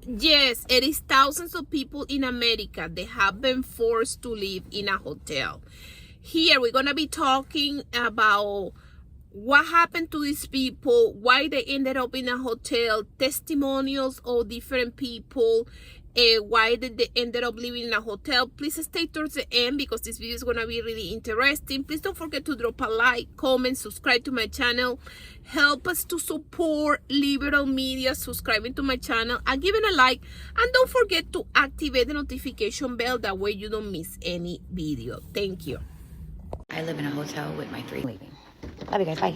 Yes, it is thousands of people in America. They have been forced to live in a hotel. Here, we're going to be talking about what happened to these people, why they ended up in a hotel, testimonials of different people, why did they ended up living in a hotel. Please stay towards the end because this video is going to be really interesting. Please don't forget to drop a like, comment, subscribe to my channel. Help us to support liberal media, subscribing to my channel and giving a like, and don't forget to activate the notification bell, that way you don't miss any video. Thank you. I live in a hotel with my 3 leaving. Love you guys, bye.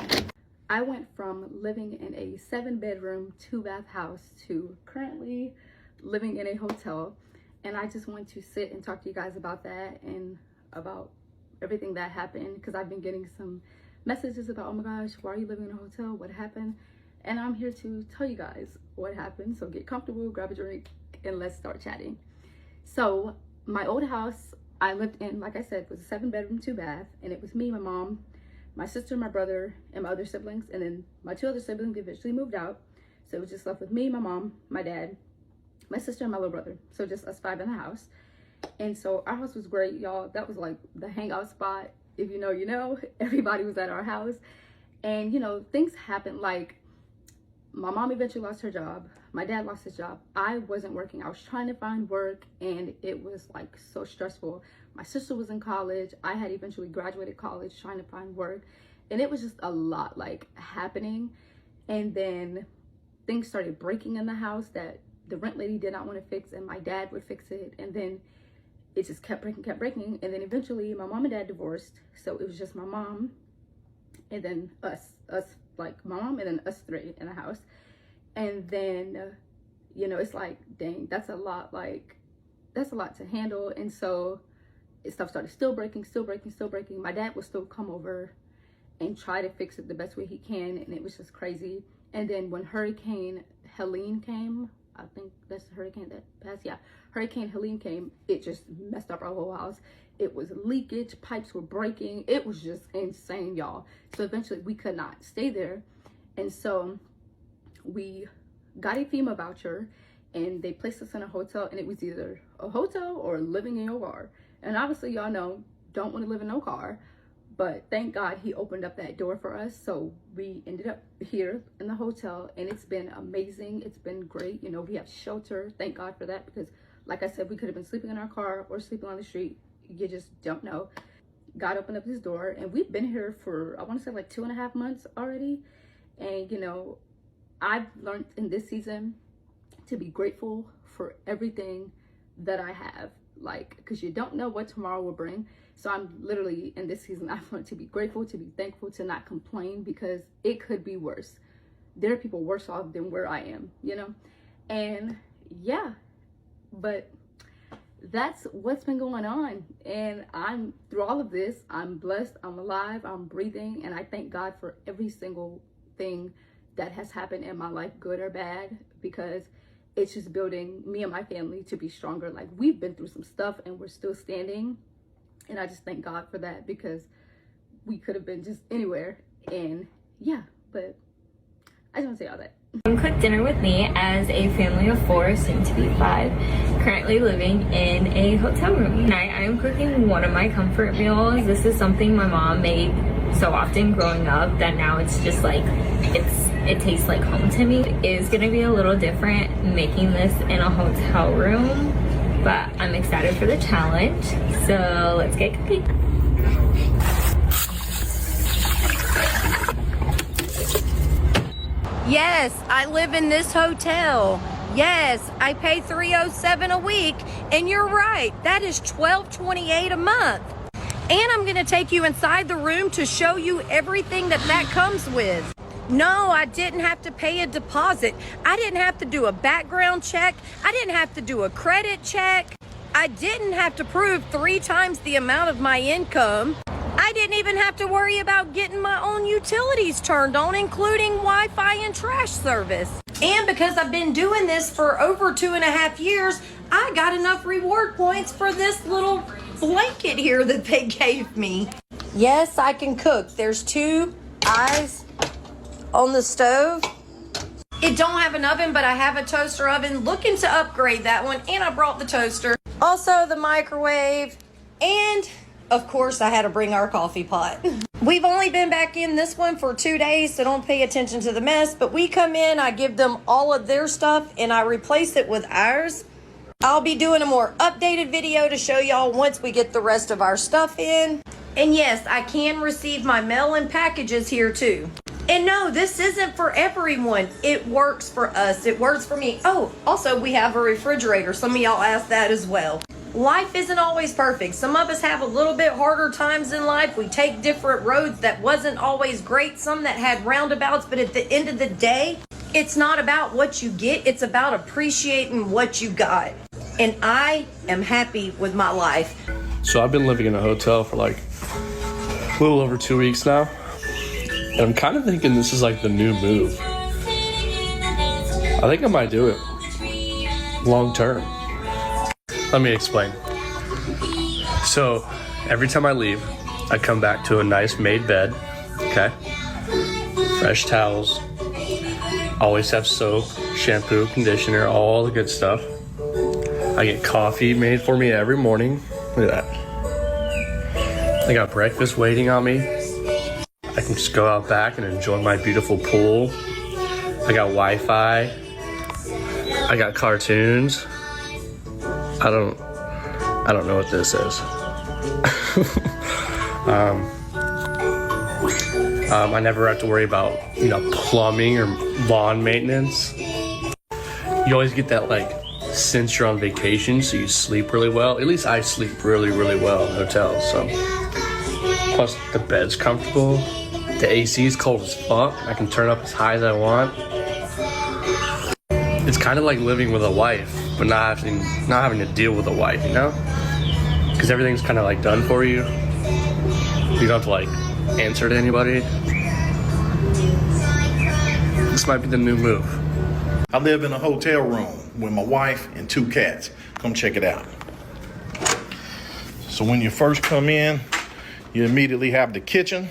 I went from living in a 7-bedroom, 2-bath house to currently living in a hotel, and I just want to sit and talk to you guys about that and about everything that happened, because I've been getting some messages about, oh my gosh, why are you living in a hotel, what happened? And I'm here to tell you guys what happened. So get comfortable, grab a drink, and let's start chatting. So my old house I lived in, like I said, was a 7-bedroom, 2-bath, and it was me, my mom, my sister, my brother, and my other siblings, and then my 2 other siblings eventually moved out. So it was just left with me, my mom, my dad, my sister, and my little brother. So just us 5 in the house. And so our house was great, y'all. That was like the hangout spot. If you know, you know. Everybody was at our house. And, you know, things happened. Like, my mom eventually lost her job. My dad lost his job. I wasn't working. I was trying to find work, and it was like so stressful. My sister was in college. I had eventually graduated college trying to find work. And it was just a lot like happening. And then things started breaking in the house that the rent lady did not want to fix, and my dad would fix it. And then it just kept breaking. And then eventually my mom and dad divorced. So it was just my mom and then us like my mom and then us 3 in the house. And then, you know, it's like, dang, that's a lot, like, that's a lot to handle. And so stuff started still breaking. My dad would still come over and try to fix it the best way he can, and it was just crazy. And then when Hurricane Helene came, I think that's the hurricane that passed, yeah, Hurricane Helene came, it just messed up our whole house. It was leakage, pipes were breaking, it was just insane, y'all. So eventually we could not stay there, and so we got a FEMA voucher, and they placed us in a hotel, and it was either a hotel or living in your car. And obviously, y'all know, don't want to live in no car. But thank God he opened up that door for us. So we ended up here in the hotel, and it's been amazing. It's been great. You know, we have shelter. Thank God for that, because like I said, we could have been sleeping in our car or sleeping on the street. You just don't know. God opened up his door, and we've been here for, I want to say like 2.5 months already. And, you know, I've learned in this season to be grateful for everything that I have, like, because you don't know what tomorrow will bring. So I'm literally, in this season, I've learned to be grateful, to be thankful, to not complain, because it could be worse. There are people worse off than where I am, you know? And yeah, but that's what's been going on. And I'm, through all of this, I'm blessed, I'm alive, I'm breathing, and I thank God for every single thing that has happened in my life, good or bad, because it's just building me and my family to be stronger. Like, we've been through some stuff and we're still standing. And I just thank God for that, because we could have been just anywhere. And yeah, but I just want to say all that. Cook dinner with me as a family of 4, soon to be 5, currently living in a hotel room. Tonight I am cooking one of my comfort meals. This is something my mom made so often growing up that now it's just like, it tastes like home to me. It is gonna be a little different making this in a hotel room, but I'm excited for the challenge. So let's get cooking. Yes, I live in this hotel. Yes, I pay $307 a week, and you're right, that is $1228 a month. And I'm gonna take you inside the room to show you everything that comes with. No, I didn't have to pay a deposit. I didn't have to do a background check. I didn't have to do a credit check. I didn't have to prove 3 times the amount of my income. I didn't even have to worry about getting my own utilities turned on, including Wi-Fi and trash service. And because I've been doing this for over 2.5 years, I got enough reward points for this little blanket here that they gave me. Yes, I can cook. There's 2 eyes on the stove. It don't have an oven, but I have a toaster oven. Looking to upgrade that one, and I brought the toaster. Also the microwave, and of course I had to bring our coffee pot. We've only been back in this one for 2 days, so don't pay attention to the mess. But we come in, I give them all of their stuff, and I replace it with ours. I'll be doing a more updated video to show y'all once we get the rest of our stuff in. And yes, I can receive my mail and packages here too. And no, this isn't for everyone. It works for us. It works for me. Oh, also we have a refrigerator. Some of y'all asked that as well. Life isn't always perfect. Some of us have a little bit harder times in life. We take different roads that wasn't always great. Some that had roundabouts, but at the end of the day, it's not about what you get. It's about appreciating what you got. And I am happy with my life. So I've been living in a hotel for like a little over 2 weeks now. And I'm kind of thinking this is like the new move. I think I might do it long term. Let me explain. So every time I leave, I come back to a nice made bed, okay? Fresh towels, always have soap, shampoo, conditioner, all the good stuff. I get coffee made for me every morning. Look at that. I got breakfast waiting on me. I can just go out back and enjoy my beautiful pool. I got Wi-Fi. I got cartoons. I don't know what this is. I never have to worry about, plumbing or lawn maintenance. You always get that sense you're on vacation, so you sleep really well. At least I sleep really, really well in hotels. So, plus the bed's comfortable. The AC is cold as fuck. I can turn up as high as I want. It's kind of like living with a wife, but not having to deal with a wife, Because everything's kind of done for you. You don't have to answer to anybody. This might be the new move. I live in a hotel room with my wife and 2 cats. Come check it out. So when you first come in, you immediately have the kitchen.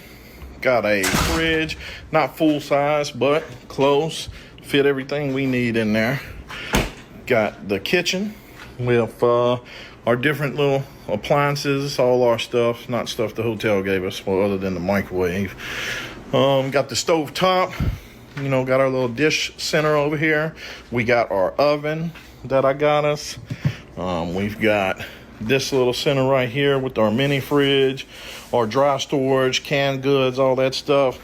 Got a fridge, not full size, but close. Fit everything we need in there. Got the kitchen with our different little appliances, all our stuff, not stuff the hotel gave us, well, other than the microwave. Got the stove top. Got our little dish center over here. We got our oven that I got us. We've got this little center right here with our mini fridge, our dry storage, canned goods, all that stuff.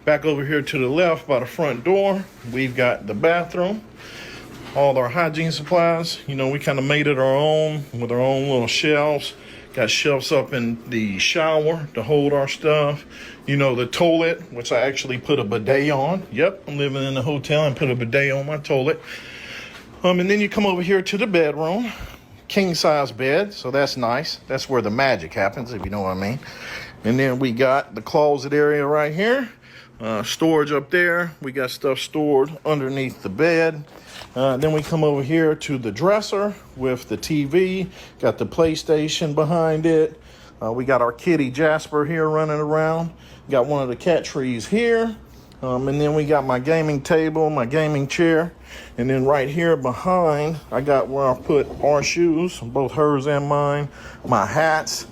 Back over here to the left by the front door, we've got the bathroom, all our hygiene supplies. We kind of made it our own with our own little shelves. Got shelves up in the shower to hold our stuff. The toilet, which I actually put a bidet on. Yep, I'm living in a hotel and put a bidet on my toilet. And then you come over here to the bedroom. King size bed, so that's nice. That's where the magic happens, if you know what I mean. And then we got the closet area right here. Storage up there. We got stuff stored underneath the bed. Then we come over here to the dresser with the TV. Got the PlayStation behind it. We got our kitty Jasper here running around. Got one of the cat trees here. And then we got my gaming table, my gaming chair. And then right here behind, I got where I put our shoes, both hers and mine, my hats.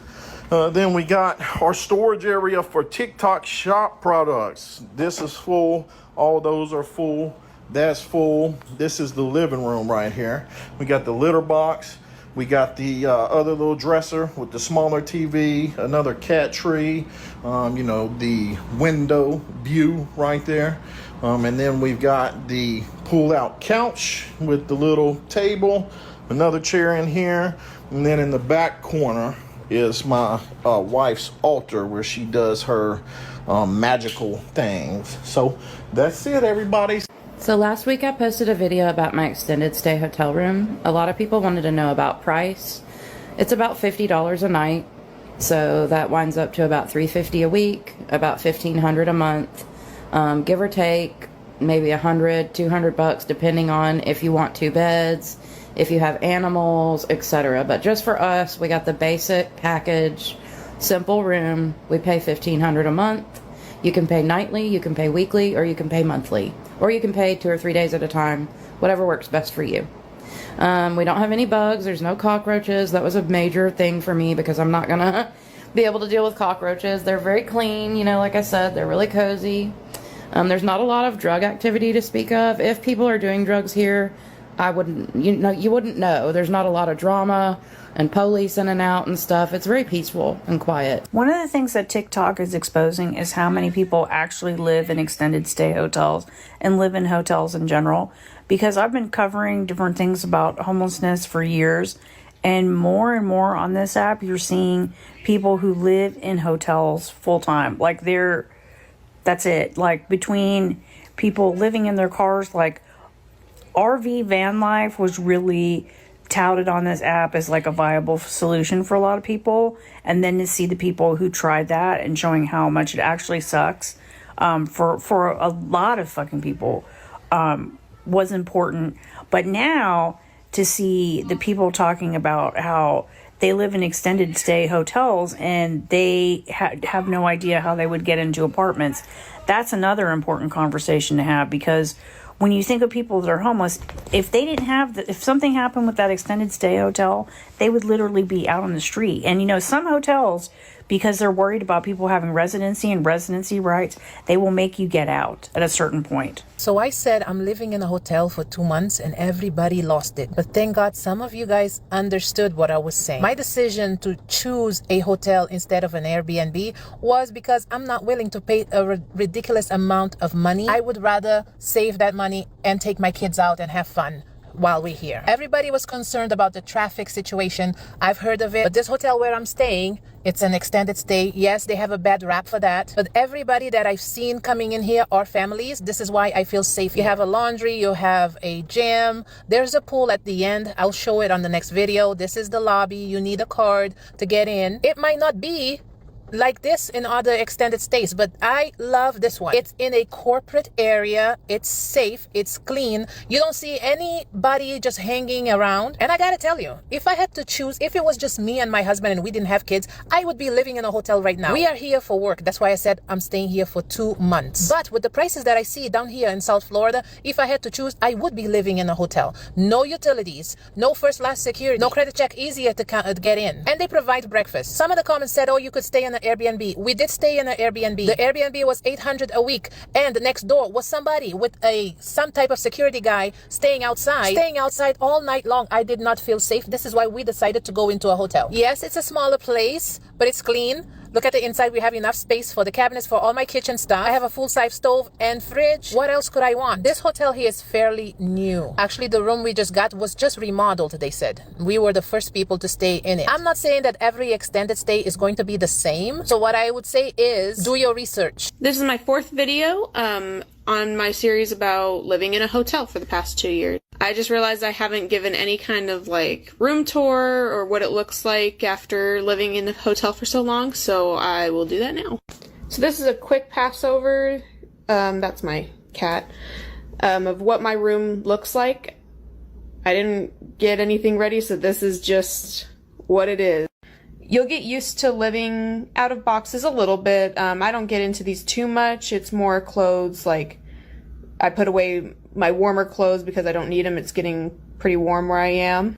Then we got our storage area for TikTok shop products. This is full. All those are full. That's full. This is the living room right here. We got the litter box. We got the other little dresser with the smaller TV, another cat tree, the window view right there. And then we've got the pull-out couch with the little table, another chair in here. And then in the back corner is my wife's altar where she does her magical things. So that's it, everybody. So last week I posted a video about my extended stay hotel room. A lot of people wanted to know about price. It's about $50 a night. So that winds up to about $350 a week, about $1,500 a month. Give or take maybe $100, $200 depending on if you want 2 beds, if you have animals, etc. But just for us, we got the basic package, simple room. We pay $1,500 a month. You can pay nightly, you can pay weekly, or you can pay monthly. Or you can pay 2 or 3 days at a time, whatever works best for you. We don't have any bugs, there's no cockroaches. That was a major thing for me because I'm not gonna be able to deal with cockroaches. They're very clean, you know, like I said, they're really cozy. There's not a lot of drug activity to speak of. If people are doing drugs here, you wouldn't know. There's not a lot of drama and police in and out and stuff. It's very peaceful and quiet. One of the things that TikTok is exposing is how many people actually live in extended stay hotels and live in hotels in general. Because I've been covering different things about homelessness for years, and more on this app, you're seeing people who live in hotels full time. Like that's it. Like between people living in their cars, like RV van life was really touted on this app as like a viable solution for a lot of people. And then to see the people who tried that and showing how much it actually sucks for a lot of fucking people was important. But now to see the people talking about how they live in extended stay hotels and they have no idea how they would get into apartments, that's another important conversation to have. Because when you think of people that are homeless, if they didn't have if something happened with that extended stay hotel, they would literally be out on the street. And you know, some hotels, because they're worried about people having residency and residency rights, they will make you get out at a certain point. So I said I'm living in a hotel for 2 months and everybody lost it. But thank God some of you guys understood what I was saying. My decision to choose a hotel instead of an Airbnb was because I'm not willing to pay a ridiculous amount of money. I would rather save that money and take my kids out and have fun while we're here. Everybody was concerned about the traffic situation. I've heard of it, but this hotel where I'm staying, it's an extended stay. Yes, they have a bad rap for that, but everybody that I've seen coming in here are families. This is why I feel safe. You have a laundry, you have a gym, there's a pool at the end. I'll show it on the next video. This is the lobby. You need a card to get in. It might not be like this in other extended stays, but I love this one. It's in a corporate area. It's safe. It's clean. You don't see anybody just hanging around. And I gotta tell you, if I had to choose, if it was just me and my husband and we didn't have kids, I would be living in a hotel right now. We are here for work. That's why I said I'm staying here for 2 months. But with the prices that I see down here in South Florida, if I had to choose, I would be living in a hotel. No utilities, no first class security, no credit check, easier to get in. And they provide breakfast. Some of the comments said, oh, you could stay in an Airbnb. We did stay in an Airbnb. The Airbnb was $800 a week, and next door was somebody with some type of security guy staying outside all night long. I did not feel safe. This is why we decided to go into a hotel. Yes, it's a smaller place, but it's clean. Look at the inside. We have enough space for the cabinets for all my kitchen stuff. I have a full-size stove and fridge. What else could I want? This hotel here is fairly new. Actually, the room we just got was just remodeled, they said. We were the first people to stay in it. I'm not saying that every extended stay is going to be the same. So what I would say is do your research. This is my 4th video on my series about living in a hotel for the past 2 years. I just realized I haven't given any kind of like room tour or what it looks like after living in a hotel for so long, so I will do that now. So this is a quick pass over, that's my cat, of what my room looks like. I didn't get anything ready, so this is just what it is. You'll get used to living out of boxes a little bit. I don't get into these too much. It's more clothes, like I put away my warmer clothes because I don't need them. It's getting pretty warm where I am.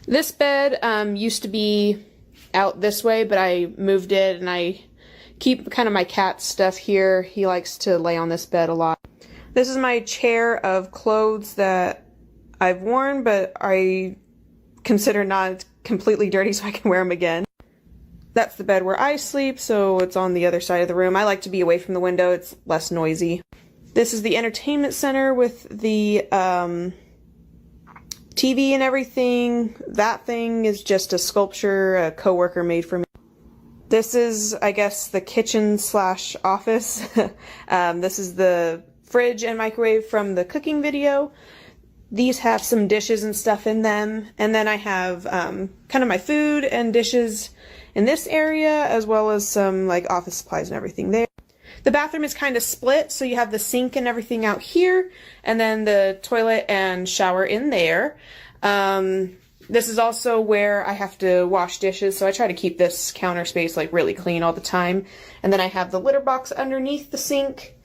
This bed used to be out this way, but I moved it and I keep kind of my cat stuff here. He likes to lay on this bed a lot. This is my chair of clothes that I've worn, but I consider not completely dirty so I can wear them again. That's the bed where I sleep, so it's on the other side of the room. I like to be away from the window. It's less noisy. This is the entertainment center with the TV and everything. That thing is just a sculpture a coworker made for me. This is, I guess, the kitchen /office. This is the fridge and microwave from the cooking video. These have some dishes and stuff in them. And then I have kind of my food and dishes in this area, as well as some like office supplies and everything there. The bathroom is kind of split, so you have the sink and everything out here, and then the toilet and shower in there. This is also where I have to wash dishes, so I try to keep this counter space like really clean all the time. And then I have the litter box underneath the sink.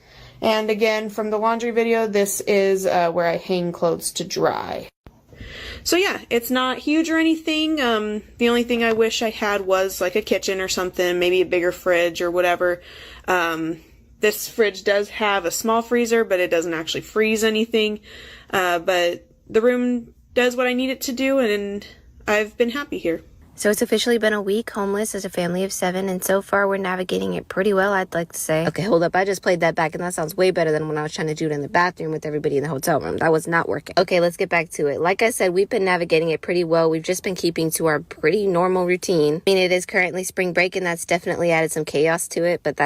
And again, from the laundry video, this is where I hang clothes to dry. So yeah, it's not huge or anything. The only thing I wish I had was like a kitchen or something, maybe a bigger fridge or whatever. This fridge does have a small freezer, but it doesn't actually freeze anything. But the room does what I need it to do, and I've been happy here. So it's officially been a week homeless as a family of 7, and so far we're navigating it pretty well, I'd like to say. Okay, hold up. I just played that back, and that sounds way better than when I was trying to do it in the bathroom with everybody in the hotel room. That was not working. Okay, let's get back to it. Like I said, we've been navigating it pretty well. We've just been keeping to our pretty normal routine. I mean, it is currently spring break, and that's definitely added some chaos to it, but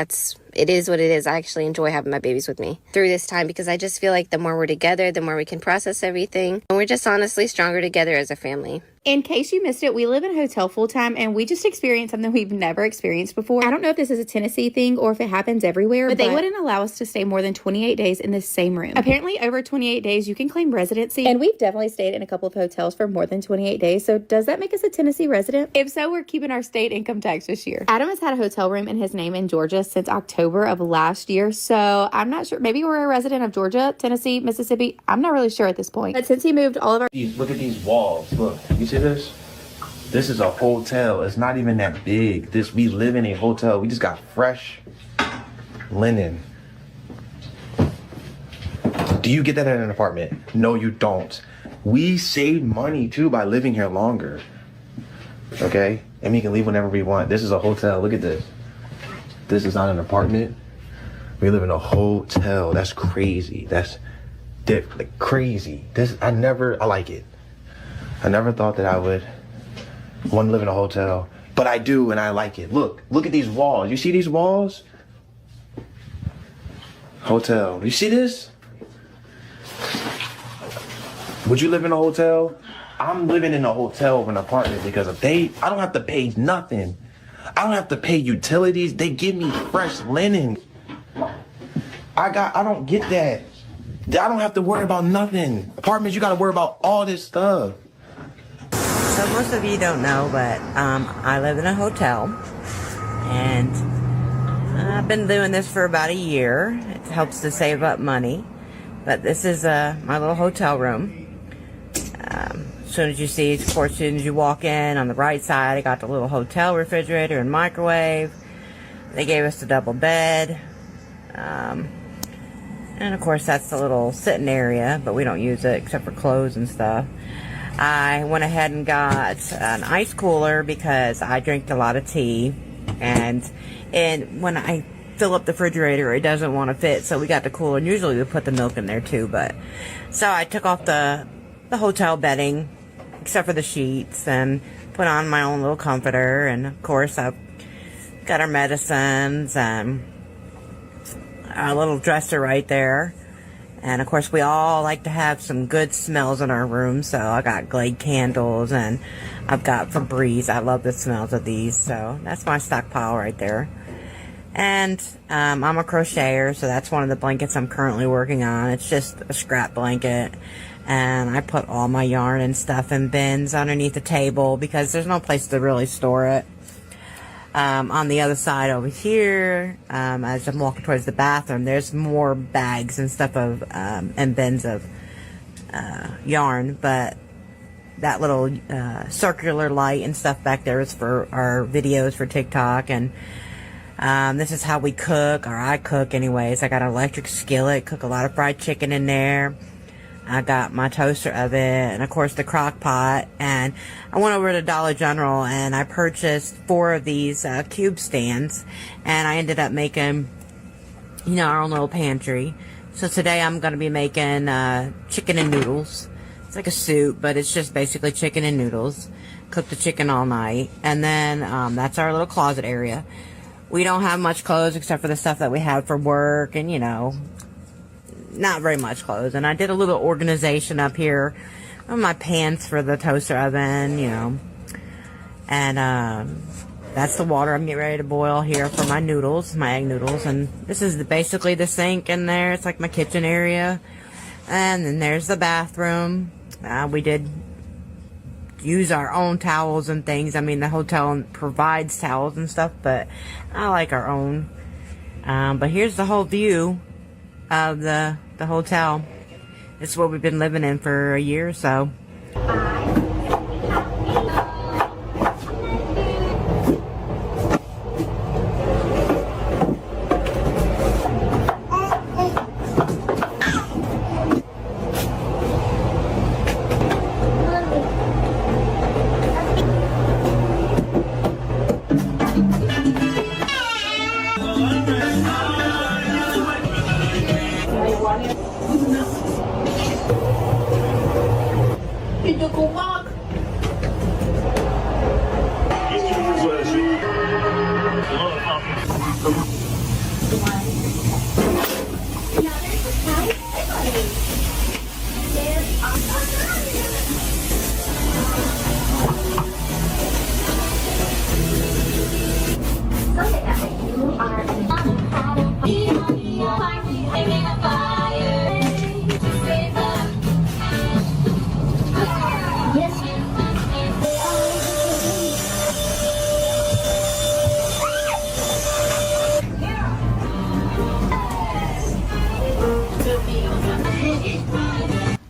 it is what it is. I actually enjoy having my babies with me through this time because I just feel like the more we're together, the more we can process everything. And we're just honestly stronger together as a family. In case you missed it, we live in a hotel full time and we just experienced something we've never experienced before. I don't know if this is a Tennessee thing or if it happens everywhere, but they wouldn't allow us to stay more than 28 days in the same room. Apparently, over 28 days, you can claim residency. And we've definitely stayed in a couple of hotels for more than 28 days. So does that make us a Tennessee resident? If so, we're keeping our state income tax this year. Adam has had a hotel room in his name in Georgia since October of last year. So I'm not sure. Maybe we're a resident of Georgia, Tennessee, Mississippi. I'm not really sure at this point. But since he moved all of our... Look at these walls. Look, you see this? This is a hotel. It's not even that big. We live in a hotel. We just got fresh linen. Do you get that at an apartment? No, you don't. We save money too by living here longer. Okay? And we can leave whenever we want. This is a hotel. Look at this. This is not an apartment. We live in a hotel. That's crazy. That's like crazy. I like it. I never thought that I would want to live in a hotel, but I do, and I like it. Look at these walls. You see these walls? Hotel. You see this? Would you live in a hotel? I'm living in a hotel or an apartment because I don't have to pay nothing. I don't have to pay utilities. They give me fresh linen. I don't get that. I don't have to worry about nothing. Apartments, you got to worry about all this stuff. So most of you don't know, but I live in a hotel, and I've been doing this for about a year. It helps to save up money, but this is my little hotel room. As soon as you see, of course, as soon as you walk in, on the right side, I got the little hotel refrigerator and microwave. They gave us the double bed, and of course that's the little sitting area, but we don't use it except for clothes and stuff. I went ahead and got an ice cooler because I drink a lot of tea, and when I fill up the refrigerator, it doesn't want to fit, so we got the cooler, and usually we put the milk in there too, but so I took off the hotel bedding, except for the sheets, and put on my own little comforter, and of course I've got our medicines and our little dresser right there. And of course we all like to have some good smells in our room, so I got Glade candles and I've got Febreze. I love the smells of these, so that's my stockpile right there. And I'm a crocheter, so that's one of the blankets I'm currently working on. It's just a scrap blanket, and I put all my yarn and stuff in bins underneath the table because there's no place to really store it. On the other side over here, as I'm walking towards the bathroom, there's more bags and stuff and bins of yarn, but that little circular light and stuff back there is for our videos for TikTok, and this is how we cook, or I cook anyways. I got an electric skillet, cook a lot of fried chicken in there. I got my toaster oven, and of course the crock pot, and I went over to Dollar General and I purchased 4 of these cube stands, and I ended up making, our own little pantry. So today I'm going to be making chicken and noodles. It's like a soup, but it's just basically chicken and noodles. Cook the chicken all night, and then that's our little closet area. We don't have much clothes except for the stuff that we have for work, and not very much clothes. And I did a little organization up here on my pants for the toaster oven, and that's the water I'm getting ready to boil here for my noodles, my egg noodles. And this is basically the sink in there. It's like my kitchen area. And then there's the bathroom. We did use our own towels and things. I mean, the hotel provides towels and stuff, but I like our own. But here's the whole view of the hotel. It's what we've been living in for a year or so.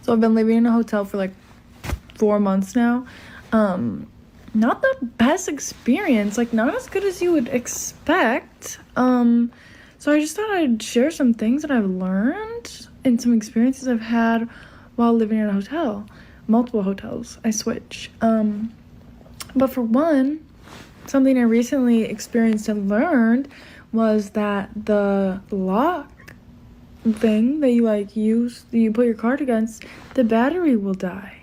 So I've been living in a hotel for like 4 months now. Not the best experience, like not as good as you would expect. So I just thought I'd share some things that I've learned and some experiences I've had while living in a hotel. Multiple hotels, I switch. But for one, something I recently experienced and learned was that the lock thing that you like use, that you put your card against, the battery will die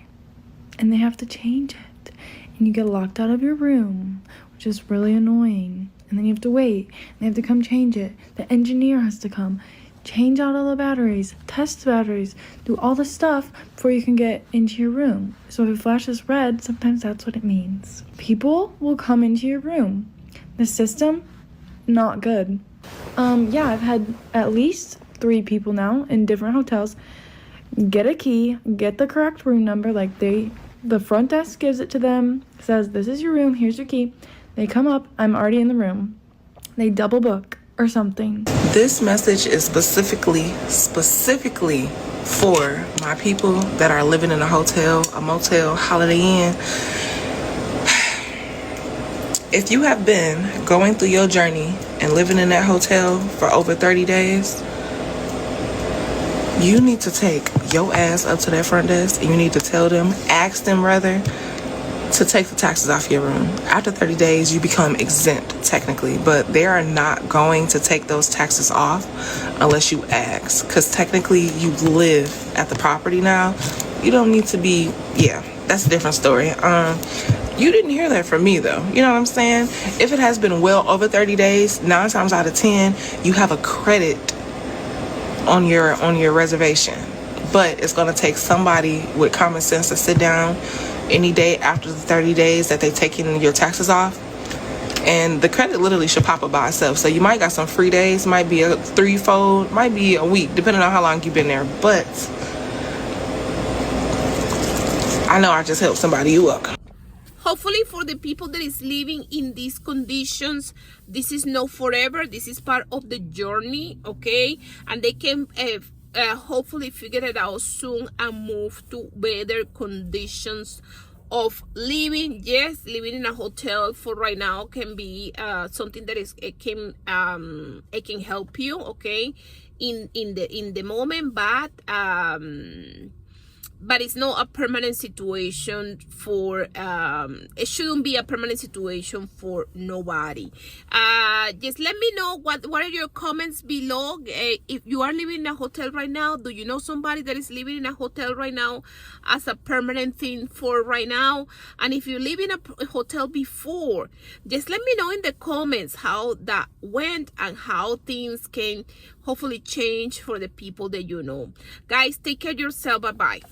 and they have to change it, and you get locked out of your room, which is really annoying. And then you have to wait, and they have to come change it. The engineer has to come change out all the batteries, test the batteries, do all the stuff before you can get into your room. So if it flashes red, sometimes that's what it means. People will come into your room. The system, not good. Yeah, I've had at least 3 people now in different hotels get a key, get the correct room number, like the front desk gives it to them, says this is your room, here's your key. They come up, I'm already in the room. They double book or something. This message is specifically for my people that are living in a hotel, a motel, Holiday Inn. If you have been going through your journey and living in that hotel for over 30 days, you need to take your ass up to that front desk and you need to ask them rather, to take the taxes off your room. After 30 days, you become exempt technically, but they are not going to take those taxes off unless you ask, because technically you live at the property now. You don't need to be, yeah, that's a different story. You didn't hear that from me though. You know what I'm saying? If it has been well over 30 days, 9 times out of 10, you have a credit on your reservation. But it's going to take somebody with common sense to sit down any day after the 30 days that they've taken your taxes off, and the credit literally should pop up by itself. So you might got some free days, might be a 3-fold, might be a week, depending on how long you've been there. But I know I just helped somebody you up. Hopefully for the people that is living in these conditions, this is not forever. This is part of the journey, okay? And they can hopefully figure it out soon and move to better conditions of living. Yes, living in a hotel for right now can be something that it can help you, okay, in the moment, but it's not a permanent situation for it shouldn't be a permanent situation for nobody. Just let me know what are your comments below. If you are living in a hotel right now, do you know somebody that is living in a hotel right now as a permanent thing for right now? And if you live in a hotel before, just let me know in the comments how that went and how things can hopefully change for the people that you know. Guys, take care of yourself. Bye bye.